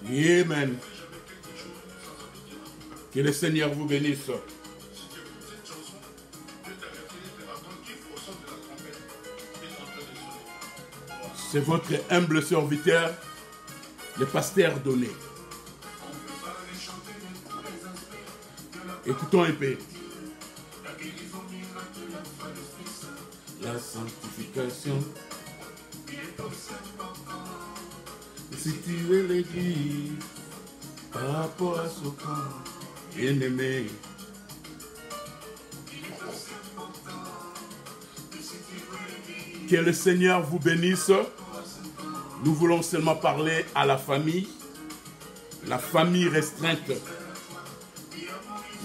Amen. Que le Seigneur vous bénisse. C'est votre humble serviteur, le pasteur Donné. Écoutons un peu. La sanctification. Si tu veux l'église, par rapport à ce corps, bien-aimé. Que le Seigneur vous bénisse. Nous voulons seulement parler à la famille restreinte,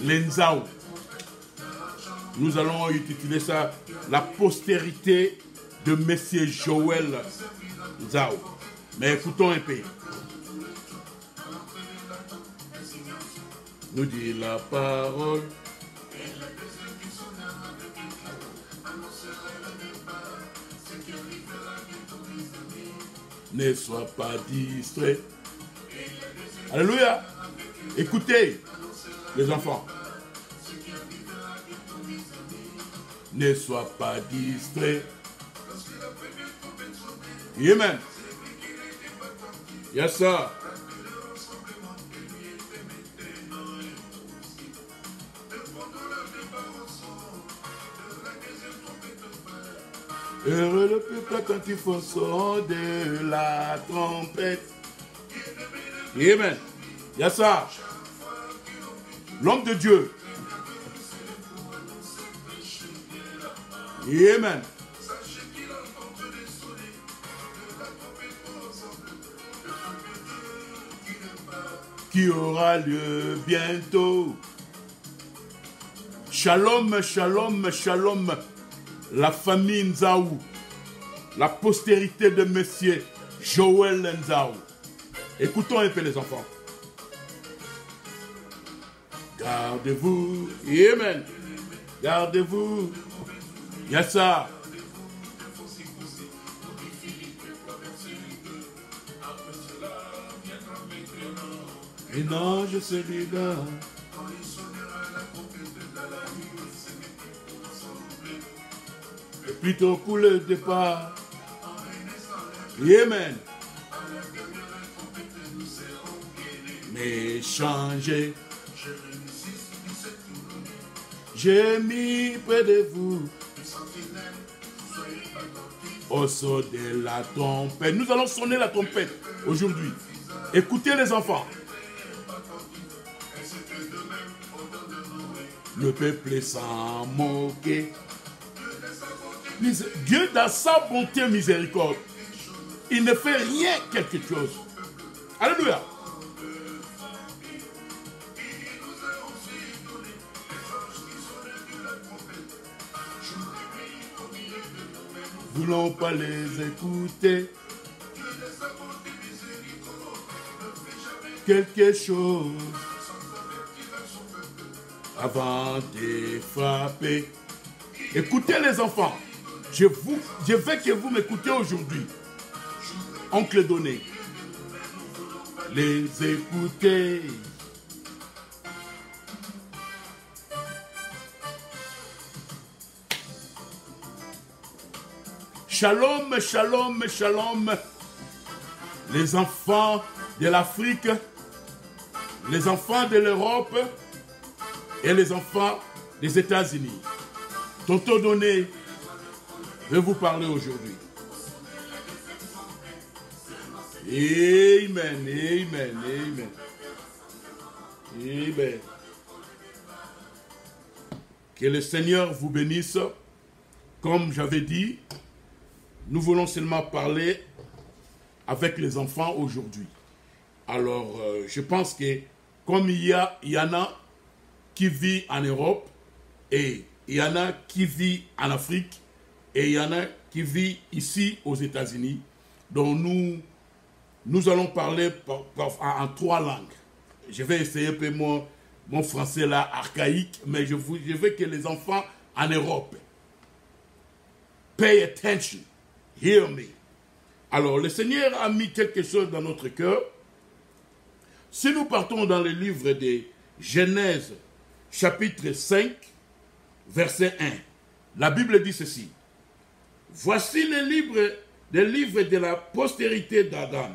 l'Enzao. Nous allons utiliser ça, la postérité de Monsieur Joël Nzao. Mais écoutons un peu. Nous dit la parole. Ne sois pas distrait. Alléluia. Écoutez, les enfants. Ne sois pas distrait. Amen. Yes, sir. Heureux le peuple quand il faut son de la trompette. Amen. Yes, sir. L'homme de Dieu. Amen. Qui aura lieu bientôt. Shalom, shalom, shalom. La famille Nzao. La postérité de Monsieur Joël Nzao. Écoutons un peu les enfants. Gardez-vous. Amen. Gardez-vous. Yes, sir. Et non, je suis là. Et plutôt pour le départ. Amen. Mais changer. J'ai mis près de vous. Au son de la trompette. Nous allons sonner la trompette aujourd'hui. Écoutez les enfants. Le peuple s'en moquait. Dieu, dans sa bonté et miséricorde, il ne fait rien quelque chose. Alléluia. Nous ne voulons pas les écouter. Quelque chose avant de frapper. Écoutez les enfants. Je veux que vous m'écoutez aujourd'hui. Oncle Donné. Les écouter. Shalom, shalom, shalom. Les enfants de l'Afrique, les enfants de l'Europe et les enfants des États-Unis. Tonton Donné veut vous parler aujourd'hui. Amen, amen, amen. Amen. Que le Seigneur vous bénisse. Comme j'avais dit, nous voulons seulement parler avec les enfants aujourd'hui. Alors, je pense que comme il y en a qui vivent en Europe, et il y en a qui vivent en Afrique, et il y en a qui vivent ici aux États-Unis, donc nous allons parler en 3 langues. Je vais essayer un peu mon français là, archaïque, mais je veux que les enfants en Europe pay attention, hear me. Alors, le Seigneur a mis quelque chose dans notre cœur si nous partons dans le livre de Genèse, chapitre 5, verset 1, la Bible dit ceci. Voici les livres de la postérité d'Adam.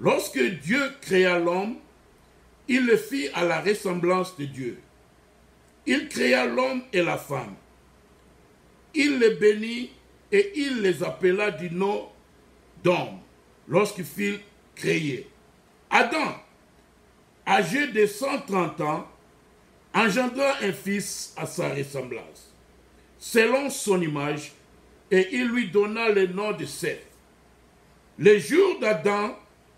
Lorsque Dieu créa l'homme, il le fit à la ressemblance de Dieu. Il créa l'homme et la femme. Il les bénit et il les appela du nom d'homme lorsqu'il fut créé. Adam, âgé de 130 ans, engendra un fils à sa ressemblance, selon son image, et il lui donna le nom de Seth. Les jours d'Adam,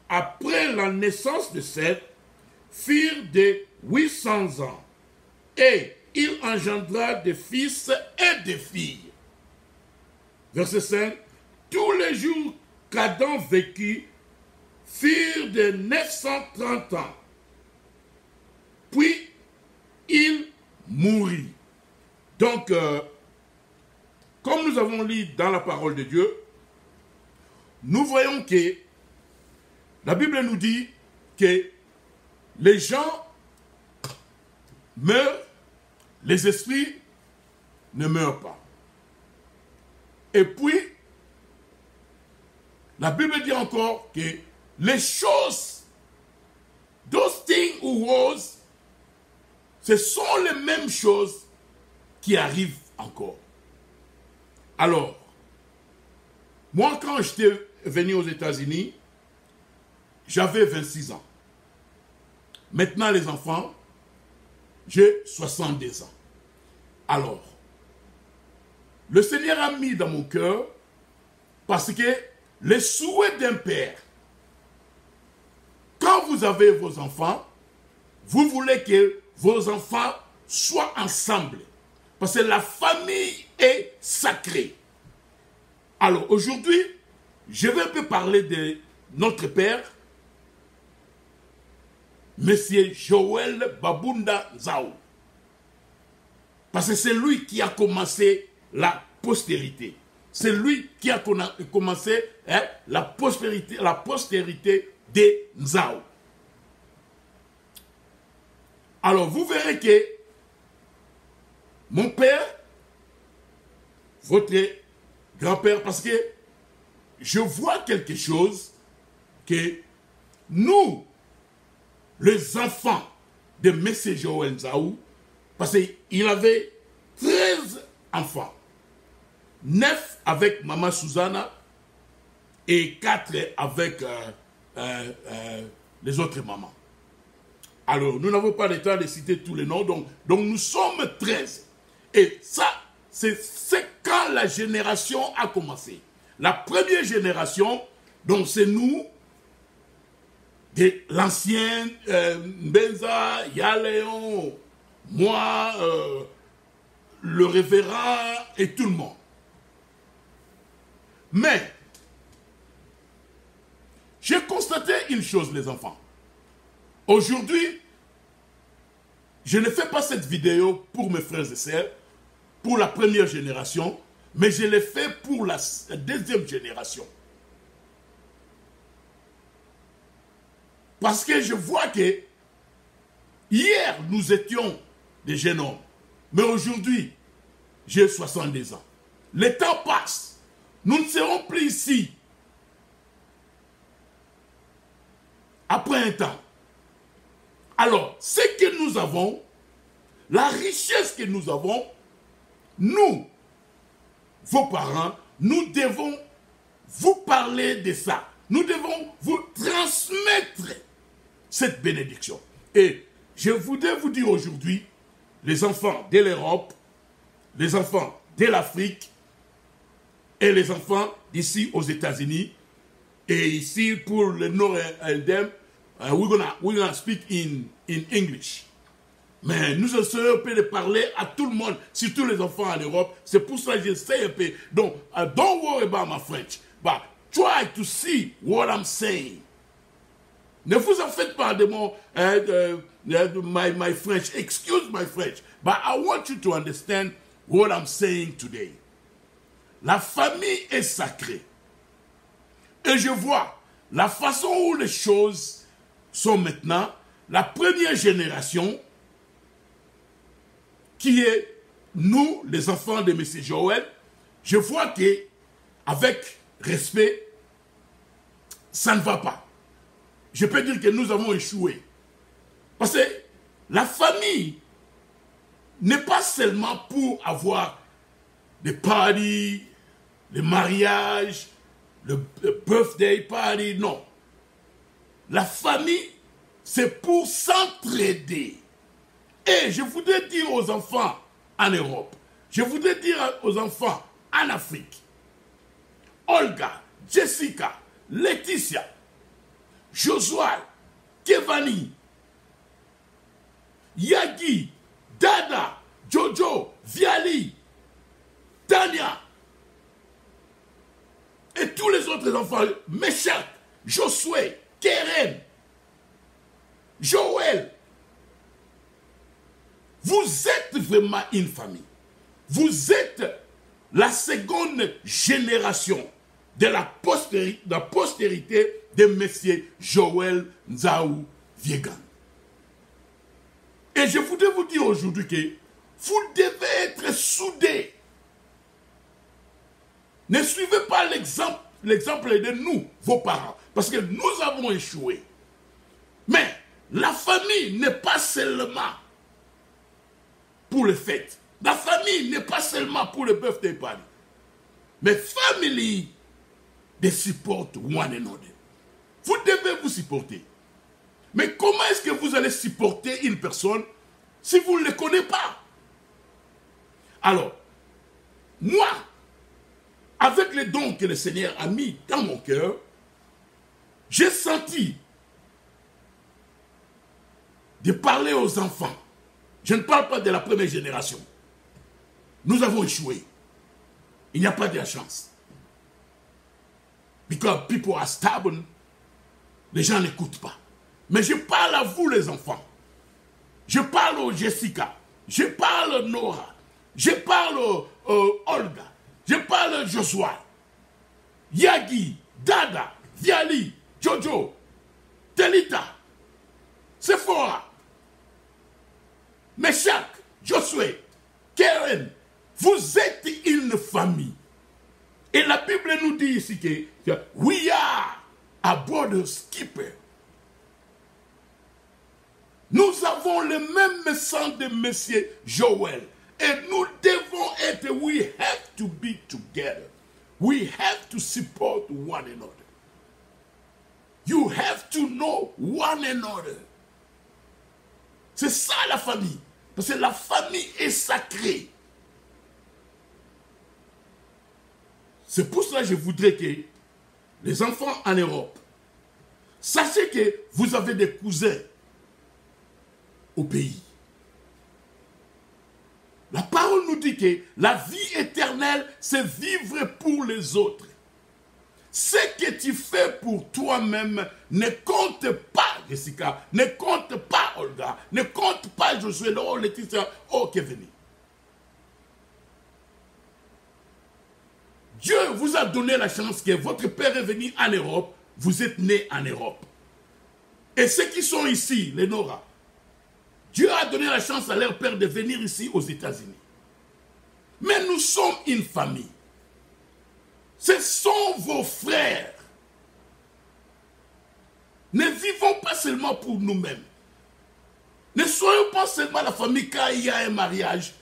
après la naissance de Seth, furent de 800 ans, et il engendra des fils et des filles. Verset 5. Tous les jours qu'Adam vécut furent de 930 ans. Puis il mourut. Donc, comme nous avons lu dans la parole de Dieu, nous voyons que la Bible nous dit que les gens meurent, les esprits ne meurent pas. Et puis, la Bible dit encore que les choses, those things who was, ce sont les mêmes choses qui arrivent encore. Alors, moi quand j'étais venu aux États-Unis, j'avais 26 ans. Maintenant les enfants, j'ai 62 ans. Alors, le Seigneur a mis dans mon cœur, parce que les souhaits d'un père, quand vous avez vos enfants, vous voulez que vos enfants soient ensemble. Parce que la famille est sacrée. Alors aujourd'hui, je vais un peu parler de notre père, Monsieur Joël Babunda Nzao. Parce que c'est lui qui a commencé la postérité. C'est lui qui a commencé la postérité de Nzao. Alors vous verrez que mon père, votre grand-père, parce que je vois quelque chose que nous, les enfants de M. Joël Nzao, parce qu'il avait 13 enfants, 9 avec Maman Susanna et 4 avec les autres mamans. Alors, nous n'avons pas le temps de citer tous les noms, donc nous sommes 13. Et ça, c'est quand la génération a commencé. La première génération, donc c'est nous, de l'ancien Benza, Yaléon, moi, le révérend et tout le monde. Mais, j'ai constaté une chose, les enfants. Aujourd'hui, je ne fais pas cette vidéo pour mes frères et sœurs, pour la première génération, mais je l'ai fait pour la deuxième génération. Parce que je vois que hier, nous étions des jeunes hommes, mais aujourd'hui, j'ai 62 ans. Le temps passe. Nous ne serons plus ici. Après un temps. Alors, ce que nous avons, la richesse que nous avons, nous, vos parents, nous devons vous parler de ça. Nous devons vous transmettre cette bénédiction. Et je voudrais vous dire aujourd'hui, les enfants de l'Europe, les enfants de l'Afrique et les enfants d'ici aux États-Unis, et ici pour le Nord-Est, we're gonna speak in English. Mais nous essayons un peu de parler à tout le monde, surtout les enfants en Europe. C'est pour ça que j'essaie un peu. Donc, don't worry about my French, but try to see what I'm saying. Ne vous en faites pas de mon my French. Excuse my French, but I want you to understand what I'm saying today. La famille est sacrée. Et je vois la façon où les choses sont maintenant la première génération qui est nous, les enfants de M. Joël. Je vois que, avec respect, ça ne va pas. Je peux dire que nous avons échoué. Parce que la famille n'est pas seulement pour avoir des parties, les mariages, le birthday party, non. La famille, c'est pour s'entraider. Et je voudrais dire aux enfants en Europe, je voudrais dire aux enfants en Afrique, Olga, Jessica, Laetitia, Josué, Kevani, Yagi, Dada, Jojo, Viali, Tania, et tous les autres enfants, Meshach, Josué, Keren, Joël, vous êtes vraiment une famille. Vous êtes la seconde génération de la postérité de M. Joël Nzaou Viegan. Et je voudrais vous dire aujourd'hui que vous devez être soudés. Ne suivez pas l'exemple de nous, vos parents, parce que nous avons échoué. Mais la famille n'est pas seulement pour les fêtes. La famille n'est pas seulement pour le birthday party. Mais family, they support one another. Vous devez vous supporter. Mais comment est-ce que vous allez supporter une personne si vous ne le connaissez pas? Alors, moi, avec les dons que le Seigneur a mis dans mon cœur, j'ai senti de parler aux enfants. Je ne parle pas de la première génération. Nous avons échoué. Il n'y a pas de chance. Because people are stubborn. Les gens n'écoutent pas. Mais je parle à vous les enfants. Je parle aux Jessica. Je parle à Nora. Je parle à Olga. Je parle à Joshua. Yagi, Dada, Viali, Jojo, Telita, Sephora, Meshach, Josué, Keren. Vous êtes une famille. Et la Bible nous dit ici que we are a brother's keeper. Nous avons le même sang de M. Joël. Et nous devons être, we have to be together. We have to support one another. You have to know one another. C'est ça la famille. Parce que la famille est sacrée. C'est pour cela que je voudrais que les enfants en Europe, sachez que vous avez des cousins au pays. La parole nous dit que la vie éternelle, c'est vivre pour les autres. Ce que tu fais pour toi-même ne compte pas, Jessica, ne compte pas, Olga, ne compte pas, Josué, oh, Laetitia, oh, Kevin. Dieu vous a donné la chance que votre père est venu en Europe, vous êtes né en Europe. Et ceux qui sont ici, les Nora, Dieu a donné la chance à leur père de venir ici aux États-Unis. Mais nous sommes une famille. Ce sont vos frères. Ne vivons pas seulement pour nous-mêmes. Ne soyons pas seulement la famille quand il y a un mariage,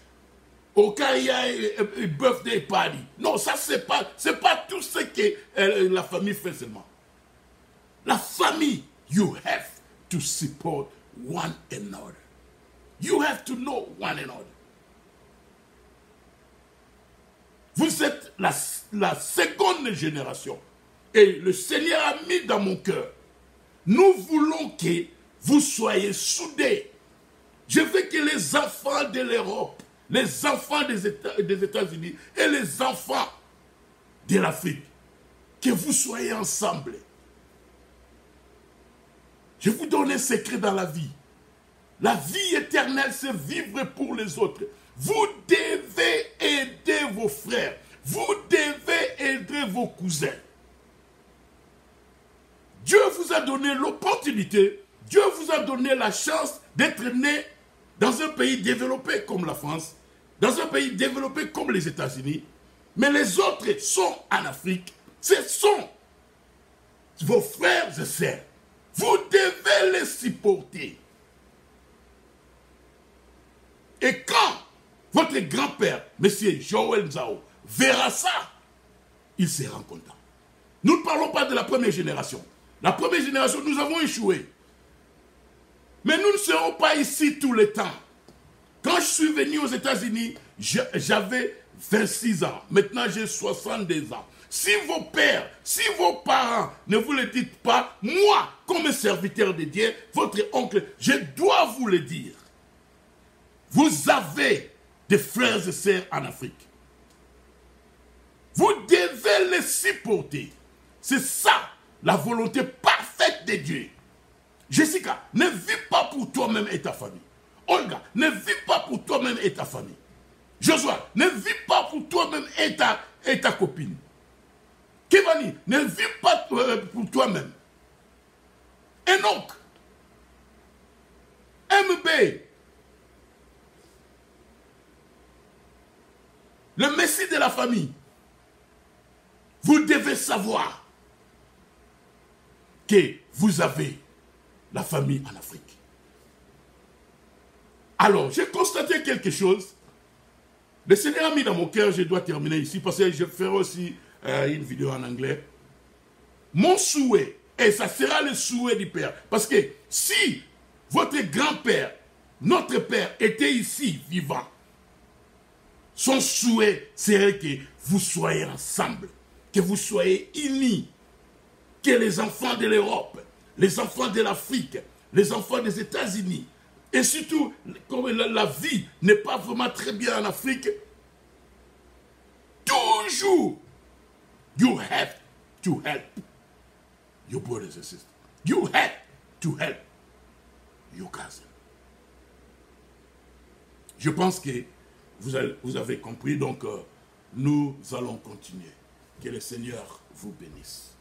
ou quand il y a un birthday party. Non, ça c'est pas tout ce que la famille fait seulement. La famille, you have to support one another. You have to know one another. Vous êtes la seconde génération. Et le Seigneur a mis dans mon cœur. Nous voulons que vous soyez soudés. Je veux que les enfants de l'Europe, les enfants des États-Unis et les enfants de l'Afrique, que vous soyez ensemble. Je vous donne un secret dans la vie. La vie éternelle, c'est vivre pour les autres. Vous devez aider vos frères. Vous devez aider vos cousins. Dieu vous a donné l'opportunité Dieu vous a donné la chance d'être né dans un pays développé comme la France, dans un pays développé comme les États-Unis, mais les autres sont en Afrique. Ce sont vos frères et sœurs. Vous devez les supporter. Et quand votre grand-père, M. Joël Nzao, verra ça, il sera content. Nous ne parlons pas de la première génération. La première génération, nous avons échoué. Mais nous ne serons pas ici tout le temps. Quand je suis venu aux États-Unis, j'avais 26 ans. Maintenant, j'ai 62 ans. Si vos pères, si vos parents ne vous le dites pas, moi, comme serviteur de Dieu, votre oncle, je dois vous le dire. Vous avez des frères et sœurs en Afrique. Vous devez les supporter. C'est ça, la volonté parfaite de Dieu. Jessica, ne vis pas pour toi-même et ta famille. Olga, ne vis pas pour toi-même et ta famille. Joshua, ne vis pas pour toi-même et ta copine. Kevani, ne vis pas pour toi-même. Enoch, MB, le messie de la famille, vous devez savoir que vous avez la famille en Afrique. Alors, j'ai constaté quelque chose. Le Seigneur a mis dans mon cœur, je dois terminer ici, parce que je ferai aussi une vidéo en anglais. Mon souhait, et ça sera le souhait du Père, parce que si votre grand-père, notre Père, était ici, vivant, son souhait serait que vous soyez ensemble, que vous soyez unis, que les enfants de l'Europe, les enfants de l'Afrique, les enfants des États-Unis, et surtout, comme la vie n'est pas vraiment très bien en Afrique, toujours, you have to help your brothers and sisters. You have to help your cousin. Je pense que vous avez compris, donc nous allons continuer. Que le Seigneur vous bénisse.